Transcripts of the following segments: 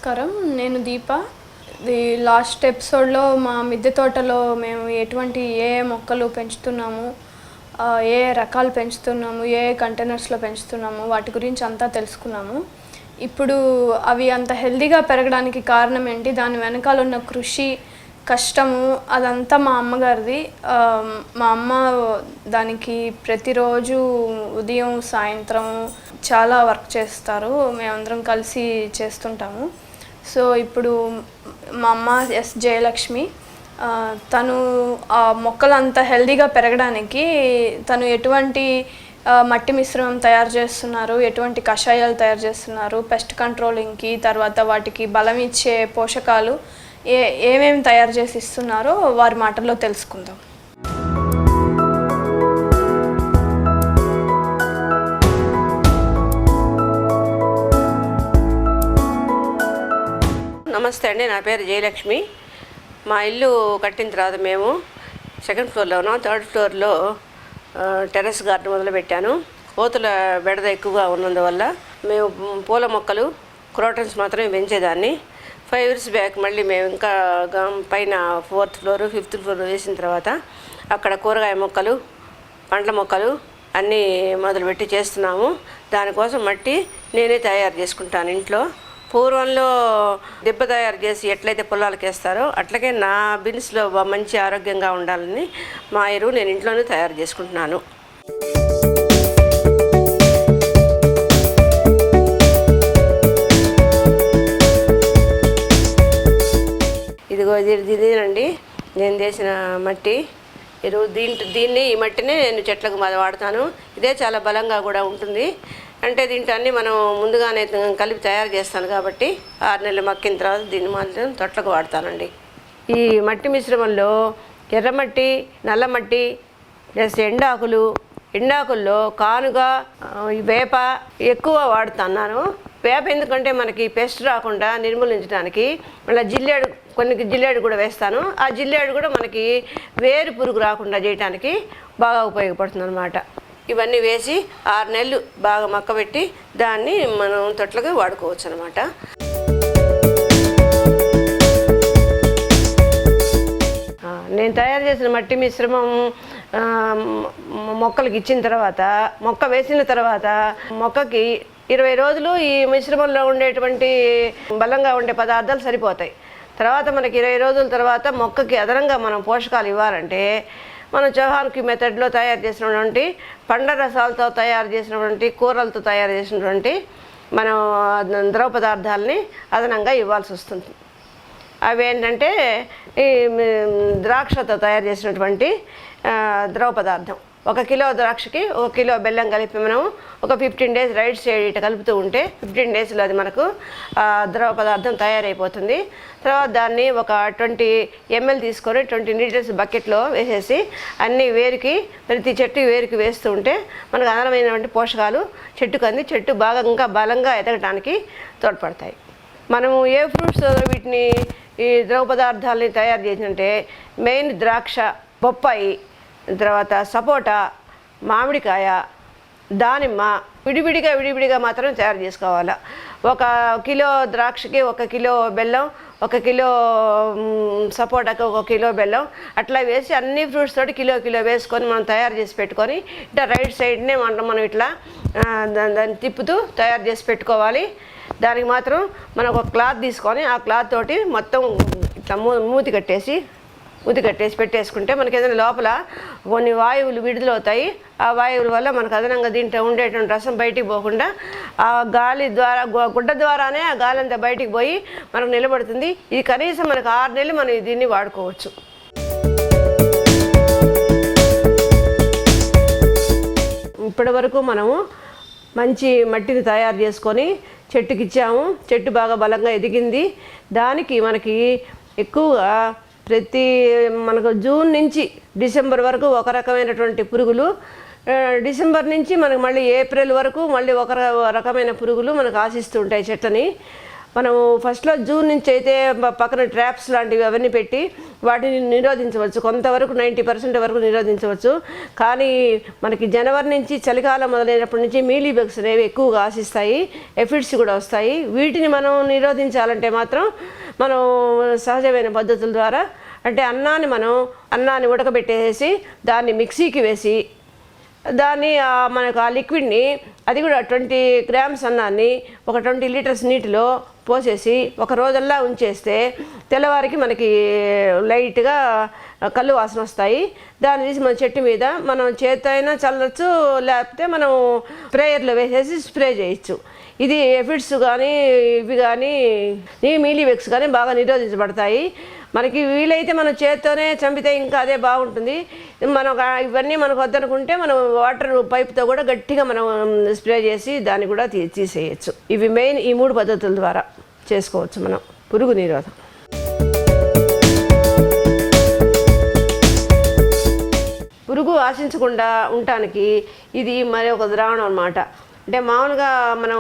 నమస్కారం. నేను దీప. లాస్ట్ ఎపిసోడ్లో మా మిద్దె తోటలో మేము ఎటువంటి ఏ మొక్కలు పెంచుతున్నాము, ఏ రకాలు పెంచుతున్నాము, ఏ కంటైనర్స్లో పెంచుతున్నాము వాటి గురించి అంతా తెలుసుకున్నాము. ఇప్పుడు అవి అంత హెల్దీగా పెరగడానికి కారణం ఏంటి, దాని వెనకాల ఉన్న కృషి, కష్టము అదంతా మా అమ్మగారిది. మా అమ్మ దానికి ప్రతిరోజు ఉదయం సాయంత్రం చాలా వర్క్ చేస్తారు. మేమందరం కలిసి చేస్తుంటాము. సో ఇప్పుడు మా అమ్మ జయలక్ష్మి, తను ఆ మొక్కలంతా హెల్దీగా పెరగడానికి తను ఎటువంటి మట్టి మిశ్రమం తయారు చేస్తున్నారు, ఎటువంటి కషాయాలు తయారు చేస్తున్నారు, పెస్ట్ కంట్రోలింగ్కి, తర్వాత వాటికి బలం ఇచ్చే పోషకాలు ఏమేమి తయారు చేసి ఇస్తున్నారో వారి మాటల్లో తెలుసుకుందాం. నమస్తే అండి, నా పేరు జయలక్ష్మి. మా ఇల్లు కట్టిన తర్వాత మేము సెకండ్ ఫ్లోర్లో ఉన్నాం. థర్డ్ ఫ్లోర్లో టెర్రస్ గార్డెన్ మొదలుపెట్టాను. కోతుల బెడద ఎక్కువగా ఉన్నందువల్ల మేము పూల మొక్కలు, క్రోటన్స్ మాత్రమే పెంచేదాన్ని. 5 years బ్యాక్ మళ్ళీ మేము ఇంకా పైన 4th floor 5th floor వేసిన తర్వాత అక్కడ కూరగాయ మొక్కలు, పండ్ల మొక్కలు అన్నీ మొదలుపెట్టి చేస్తున్నాము. దానికోసం మట్టి నేనే తయారు చేసుకుంటాను ఇంట్లో. పూర్వంలో దిబ్బ తయారు చేసి ఎట్లయితే పొలాలకు వేస్తారో అట్లాగే నా బిన్స్లో మంచి ఆరోగ్యంగా ఉండాలని మా ఎరువు నేను ఇంట్లోనే తయారు చేసుకుంటున్నాను. ఇదిగో ఇదేనండి నేను చేసిన మట్టి ఎరువు. దీన్ని ఈ మట్టినే నేను చెట్లకు వాడతాను. ఇదే చాలా బలంగా కూడా ఉంటుంది. అంటే దీంట్లో అన్నీ మనం ముందుగానే కలిపి తయారు చేస్తాను కాబట్టి 6 నెలలు మక్కిన తర్వాత దీన్ని మాత్రం తొట్లకు వాడతానండి. ఈ మట్టి మిశ్రమంలో ఎర్రమట్టి, నల్లమట్టి ప్లస్ ఎండాకుల్లో కానుగ, వేప ఎక్కువ వాడుతున్నాను. వేప ఎందుకంటే మనకి పెస్ట్ రాకుండా నిర్మూలించడానికి. మళ్ళీ కొన్ని జిల్లేడు కూడా వేస్తాను. ఆ జిల్లేడు కూడా మనకి వేరు పురుగు రాకుండా చేయడానికి బాగా ఉపయోగపడుతుంది అన్నమాట. ఇవన్నీ వేసి 6 నెలలు బాగా మక్కబెట్టి దాన్ని మనం తొట్లకి వాడుకోవచ్చు అన్నమాట. నేను తయారు చేసిన మట్టి మిశ్రమం మొక్కలకి ఇచ్చిన తర్వాత, మొక్క వేసిన తర్వాత మొక్కకి 20 రోజులు ఈ మిశ్రమంలో ఉండేటువంటి బలంగా ఉండే పదార్థాలు సరిపోతాయి. తర్వాత మనకి 20 రోజుల తర్వాత మొక్కకి అదనంగా మనం పోషకాలు ఇవ్వాలంటే మనం చౌహాన్కి మెథడ్లో తయారు చేసినటువంటి పండ్ల రసాలతో తయారు చేసినటువంటి కూరలతో తయారు చేసినటువంటి మనం ద్రవ పదార్థాలని అదనంగా ఇవ్వాల్సి వస్తుంది. అవి ఏంటంటే ఈ ద్రాక్షతో తయారు చేసినటువంటి ద్రవ పదార్థం. 1 కిలో ద్రాక్షకి 1 కిలో బెల్లం కలిపి మనం ఒక 15 days రైట్ సైడ్ ఇట్లా కలుపుతూ ఉంటే 15 daysలో అది మనకు ద్రవ పదార్థం తయారైపోతుంది. తర్వాత దాన్ని ఒక 20 ml తీసుకొని 20 liters బకెట్లో వేసేసి అన్ని ప్రతి చెట్టు వేరుకి వేస్తూ ఉంటే మనకు అదనమైనటువంటి పోషకాలు చెట్టుకు అంది చెట్టు బాగా ఇంకా బలంగా ఎదగటానికి తోడ్పడతాయి. మనము ఏ ఫ్రూట్స్ వీటిని ఈ ద్రవ పదార్థాలని తయారు చేసినంటే మెయిన్ ద్రాక్ష, బొప్పాయి, తర్వాత సపోటా, మామిడికాయ, దానిమ్మ విడివిడిగా మాత్రం తయారు చేసుకోవాలి. 1 కిలో ద్రాక్షకి 1 కిలో బెల్లం, 1 కిలో సపోటాకి 1 కిలో బెల్లం అట్లా వేసి అన్ని ఫ్రూట్స్ తోటి కిలో వేసుకొని మనం తయారు చేసి పెట్టుకొని ఇట్లా రైట్ సైడ్నే మనం ఇట్లా దాన్ని తిప్పుతూ తయారు చేసి పెట్టుకోవాలి. దానికి మాత్రం మనం ఒక క్లాత్ తీసుకొని ఆ క్లాత్ తోటి మొత్తం ఇట్లా మూతి కట్టేసి పెట్టేసుకుంటే మనకి ఏదైనా లోపల కొన్ని వాయువులు విడుదలవుతాయి. ఆ వాయువుల వల్ల మనకు అదనంగా దీంట్లో ఉండేటువంటి రసం బయటికి పోకుండా ఆ గాలి ద్వారా గుడ్డ ద్వారానే ఆ గాలి అంతా బయటికి పోయి మనకు నిలబడుతుంది. ఇది కనీసం మనకు 6 నెలలు మనం దీన్ని వాడుకోవచ్చు. ఇప్పటి వరకు మనము మంచి మట్టిని తయారు చేసుకొని చెట్టుకి ఇచ్చాము. చెట్టు బాగా బలంగా ఎదిగింది. దానికి మనకి ఎక్కువగా మనకు జూన్ నుంచి డిసెంబర్ వరకు ఒక రకమైనటువంటి పురుగులు, డిసెంబర్ నుంచి మనకు మళ్ళీ ఏప్రిల్ వరకు మళ్ళీ ఒక రకమైన పురుగులు మనకు ఆశిస్తూ ఉంటాయి చెట్లని. మనం ఫస్ట్లో జూన్ నుంచి అయితే పక్కన ట్రాప్స్ లాంటివి అవన్నీ పెట్టి వాటిని నిరోధించవచ్చు, కొంతవరకు 90% వరకు నిరోధించవచ్చు. కానీ మనకి జనవరి నుంచి చలికాలం మొదలైనప్పటి నుంచి మీలీ బగ్స్ అనేవి ఎక్కువగా ఆశిస్తాయి, ఎఫిడ్స్ కూడా వస్తాయి. వీటిని మనం నిరోధించాలంటే మాత్రం మనం సహజమైన పద్ధతుల ద్వారా, అంటే అన్నాన్ని ఉడకబెట్టేసి దాన్ని మిక్సీకి వేసి దాన్ని మనకు ఆ లిక్విడ్ని, అది కూడా 20 గ్రామ్స్ అన్నాన్ని ఒక 20 లీటర్స్ నీటిలో పోసేసి ఒక రోజల్లా ఉంచేస్తే తెల్లవారికి మనకి లైట్గా కళ్ళు వాసన వస్తాయి. దాన్ని తీసి మన చెట్టు మీద మనం చేత్తో అయినా చల్లచ్చు, లేకపోతే మనం స్ప్రేయర్లో వేసేసి స్ప్రే చేయొచ్చు. ఇది ఎఫిడ్స్ కానీ ఇవి కానీ మీలీబగ్స్ కానీ బాగా నిరోధించబడతాయి. మనకి వీలైతే మనం చేత్తోనే చంపితే ఇంకా అదే బాగుంటుంది. మనం ఇవన్నీ మనకు వద్దనుకుంటే మనం వాటర్ పైప్తో కూడా గట్టిగా మనం స్ప్రే చేసి దాన్ని కూడా తీసేయచ్చు. ఇవి మెయిన్, ఈ 3 పద్ధతుల ద్వారా చేసుకోవచ్చు మనం పురుగు నిరోధం. పురుగు ఆశించకుండా ఉండటానికి ఇది మరి ఒక ద్రావణం అన్నమాట. అంటే మామూలుగా మనం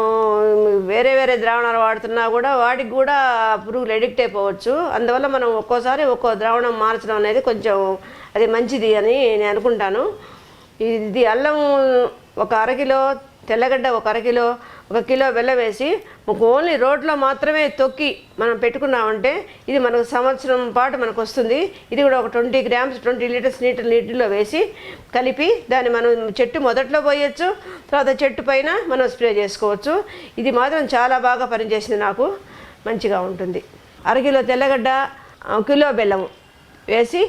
వేరే ద్రావణాలు వాడుతున్నా కూడా వాటికి కూడా పురుగులు ఎడిక్ట్ అయిపోవచ్చు. అందువల్ల మనం ఒక్కోసారి ఒక్కో ద్రావణం మార్చడం అనేది కొంచెం అది మంచిది అని నేను అనుకుంటాను. ఇది అల్లం ఒక అరకిలో, తెల్లగడ్డ ఒక అరకిలో, 1 కిలో బెల్లం వేసి ఓన్లీ రోట్లో మాత్రమే తొక్కి మనం పెట్టుకున్నామంటే ఇది మనకు సంవత్సరం పాటు మనకు వస్తుంది. ఇది కూడా ఒక 20 గ్రామ్స్ 20 లీటర్స్ నీటిలో వేసి కలిపి దాన్ని మనం చెట్టు మొదట్లో పోయొచ్చు, తర్వాత చెట్టు పైన మనం స్ప్రే చేసుకోవచ్చు. ఇది మాత్రం చాలా బాగా పనిచేసింది, నాకు మంచిగా ఉంటుంది. 1 కిలో తెల్లగడ్డ, 1 కిలో బెల్లం వేసి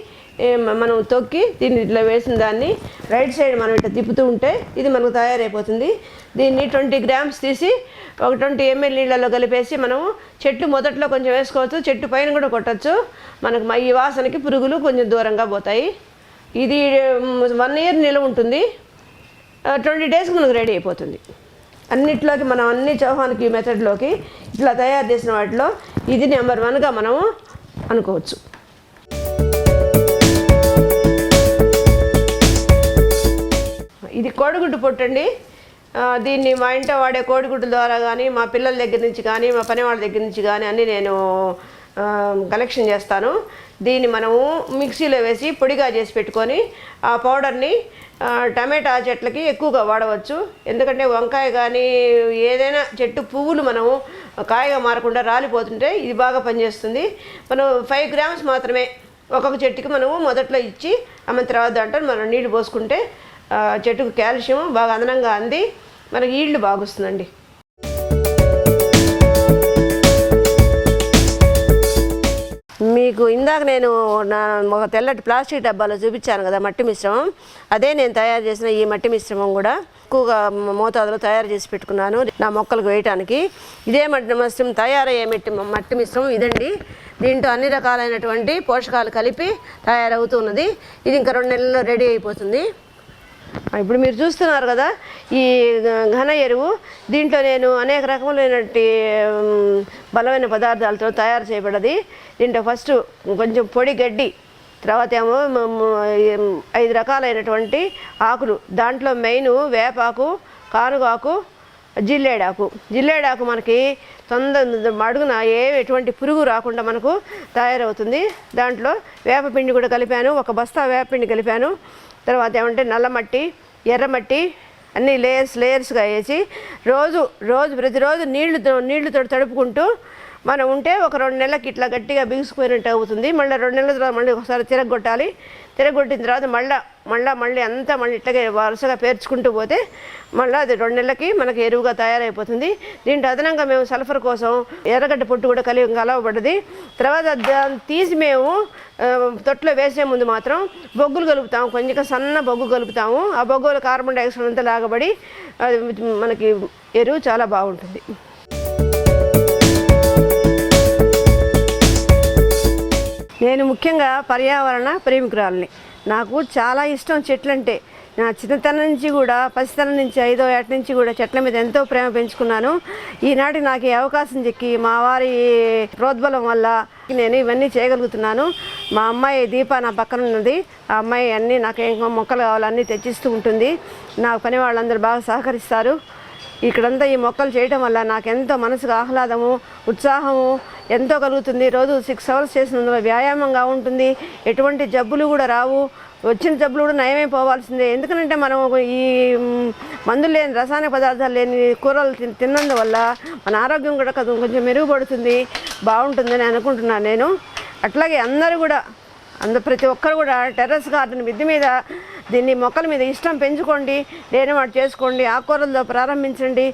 మనం తొక్కి దీన్ని ఇట్లా వేసిన దాన్ని రైట్ సైడ్ మనం ఇట్లా తిప్పుతూ ఉంటే ఇది మనకు తయారైపోతుంది. దీన్ని 20 గ్రామ్స్ తీసి ఒక 20 ml నీళ్ళలో కలిపేసి మనం చెట్టు మొదట్లో కొంచెం వేసుకోవచ్చు, చెట్టు పైన కూడా కొట్టచ్చు. మనకు ఈ వాసనకి పురుగులు కొంచెం దూరంగా పోతాయి. ఇది 1 year నిల్వ ఉంటుంది, 20 daysకి మనకు రెడీ అయిపోతుంది. అన్నిట్లోకి మనం అన్ని చౌహాన్కి మెథడ్లోకి ఇట్లా తయారు చేసిన వాటిలో ఇది నెంబర్ 1గా మనము అనుకోవచ్చు. ఇది కోడిగుడ్డు పొట్టు అండి. దీన్ని మా ఇంట్లో వాడే కోడిగుడ్డు ద్వారా కానీ, మా పిల్లల దగ్గర నుంచి కానీ, మా పని వాళ్ళ దగ్గర నుంచి కానీ అన్నీ నేను కలెక్షన్ చేస్తాను. దీన్ని మనము మిక్సీలో వేసి పొడిగా చేసి పెట్టుకొని ఆ పౌడర్ని టమాటా చెట్లకి ఎక్కువగా వాడవచ్చు. ఎందుకంటే వంకాయ కానీ ఏదైనా చెట్టు పువ్వులు మనము కాయగా మారకుండా రాలిపోతుంటే ఇది బాగా పనిచేస్తుంది. మనం 5 గ్రామ్స్ మాత్రమే ఒక్కొక్క చెట్టుకి మనము మొదట్లో ఇచ్చి అమ్మిన తర్వాత దాంట్లో మనం నీళ్లు పోసుకుంటే చెట్టుకు కాల్షియం బాగా అదనంగా అంది మనకి ఈల్డ్ బాగా వస్తుందండి. మీకు ఇందాక నేను ఒక తెల్లటి ప్లాస్టిక్ డబ్బాలో చూపించాను కదా మట్టి మిశ్రమం, అదే నేను తయారు చేసిన ఈ మట్టి మిశ్రమం కూడా ఎక్కువగా మోతాదులో తయారు చేసి పెట్టుకున్నాను నా మొక్కలకు వేయటానికి. ఇదే మట్టి మిశ్రమం తయారయ్యే మట్టి మిశ్రమం ఇదండి. దీంట్లో అన్ని రకాలైనటువంటి పోషకాలు కలిపి తయారవుతున్నది. ఇది ఇంకా 2 నెలల్లో రెడీ అయిపోతుంది. ఇప్పుడు మీరు చూస్తున్నారు కదా ఈ ఘన ఎరువు, దీంట్లో నేను అనేక రకములైనటువంటి బలమైన పదార్థాలతో తయారు చేయబడ్డది. దీంట్లో ఫస్ట్ కొంచెం పొడి గడ్డి, తర్వాత ఏమో 5 రకాలైనటువంటి ఆకులు, దాంట్లో మెయిన్ వేపాకు, కానుగాకు, జిల్లేడాకు మనకి అడుగున ఎటువంటి పురుగు రాకుండా మనకు తయారవుతుంది. దాంట్లో వేపపిండి కూడా కలిపాను, 1 బస్తా వేపపిండి కలిపాను. తర్వాత ఏమంటే నల్లమట్టి, ఎర్రమట్టి అన్నీ లేయర్స్గా వేసి ప్రతిరోజు నీళ్లతో తడుపుకుంటూ మనం ఉంటే ఒక 2 నెలలకి ఇట్లా గట్టిగా బిగుసుకుపోయినట్టు అవుతుంది. మళ్ళీ 2 నెలల తర్వాత మళ్ళీ ఒకసారి తిరగొట్టాలి. తిరగొట్టిన తర్వాత మళ్ళీ అంతా ఇట్లాగే వరుసగా పేర్చుకుంటూ పోతే మళ్ళీ అది 2 నెలలకి మనకి ఎరువుగా తయారైపోతుంది. దీంట్లో అదనంగా మేము సల్ఫర్ కోసం ఎర్రగడ్డ పొట్టు కూడా కలవబడ్డది. తర్వాత దాన్ని తీసి మేము తొట్లో వేసే ముందు మాత్రం బొగ్గులు కలుపుతాము, కొంచెం సన్న బొగ్గు కలుపుతాము. ఆ బొగ్గులో కార్బన్ డైఆక్సైడ్ అంతా లాగబడి అది మనకి ఎరువు చాలా బాగుంటుంది. నేను ముఖ్యంగా పర్యావరణ ప్రేమికురాలని. నాకు చాలా ఇష్టం చెట్లంటే. నా చిన్నతనం నుంచి కూడా, పసితనం నుంచి 5వ ఏట నుంచి కూడా చెట్ల మీద ఎంతో ప్రేమ పెంచుకున్నాను. ఈనాటి నాకు ఈ అవకాశం చెక్కి మా వారి ప్రోద్బలం వల్ల నేను ఇవన్నీ చేయగలుగుతున్నాను. మా అమ్మాయి దీప నా పక్కన ఉన్నది. ఆ అమ్మాయి అన్నీ నాకు ఏం మొక్కలు కావాలన్నీ తెచ్చిస్తూ ఉంటుంది. నాకు పని వాళ్ళందరూ బాగా సహకరిస్తారు. ఇక్కడంతా ఈ మొక్కలు చేయటం వల్ల నాకు ఎంతో మనసుకు ఆహ్లాదము, ఉత్సాహము ఎంతో కలుగుతుంది. రోజు 6 అవర్స్ చేసినందువల్ల వ్యాయామంగా ఉంటుంది. ఎటువంటి జబ్బులు కూడా రావు. వచ్చిన జబ్బులు కూడా నయమైపోవాల్సిందే. ఎందుకంటే మనం ఈ మందులు లేని, రసాయన పదార్థాలు లేని కూరలు తిన్నందువల్ల మన ఆరోగ్యం కూడా కొంచెం మెరుగుపడుతుంది, బాగుంటుందని అనుకుంటున్నాను నేను. అట్లాగే అందరూ కూడా ప్రతి ఒక్కరు కూడా టెర్రస్ గార్డెన్ మిద్దె మీద దీన్ని మొక్కల మీద ఇష్టం పెంచుకోండి, లేని వాటి చేసుకోండి. ఆకుకూరలతో ప్రారంభించండి.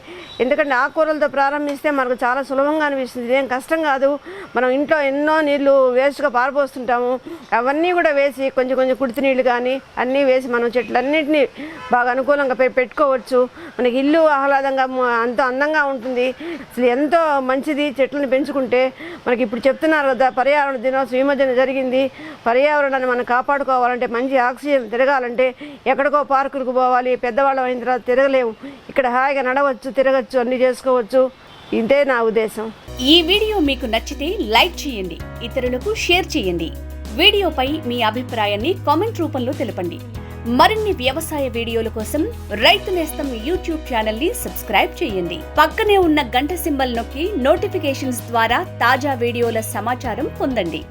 ఎందుకంటే ఆకుకూరలతో ప్రారంభిస్తే మనకు చాలా సులభంగా అనిపిస్తుంది. ఇదేం కష్టం కాదు. మనం ఇంట్లో ఎన్నో నీళ్లు వేస్ట్గా పారిపోస్తుంటాము. అవన్నీ కూడా వేసి కొంచెం కొంచెం కుడితి నీళ్ళు కానీ అన్నీ వేసి మనం చెట్లన్నింటినీ బాగా అనుకూలంగా పెట్టుకోవచ్చు. మనకి ఇల్లు ఆహ్లాదంగా ఎంతో అందంగా ఉంటుంది. అసలు ఎంతో మంచిది చెట్లను పెంచుకుంటే. మనకి ఇప్పుడు చెప్తున్నారు కదా, పర్యావరణ దినోత్సవం ఈ మధ్యన జరిగింది. పర్యావరణాన్ని మనం కాపాడుకోవాలంటే, మంచి ఆక్సిజన్ తిరగాలంటే ఎక్కడికో పార్కులకు పోవాలి. పెద్దవాళ్ళం అయిన తర్వాత తిరగలేము. ఇక్కడ హాయిగా నడవచ్చు, తిరగచ్చు, అన్నీ చేసుకోవచ్చు. ఇదే నా ఉద్దేశం. ఈ వీడియో మీకు నచ్చితే లైక్ చేయండి, ఇతరులకు షేర్ చేయండి. వీడియోపై మీ అభిప్రాయాన్ని కామెంట్ రూపంలో తెలపండి. మరిన్ని వ్యవసాయ వీడియోల కోసం రైతు నేస్తం యూట్యూబ్ ఛానల్ ని సబ్స్క్రైబ్ చేయండి. పక్కనే ఉన్న గంట సింబల్ నొక్కి నోటిఫికేషన్స్ ద్వారా తాజా వీడియోల సమాచారం పొందండి.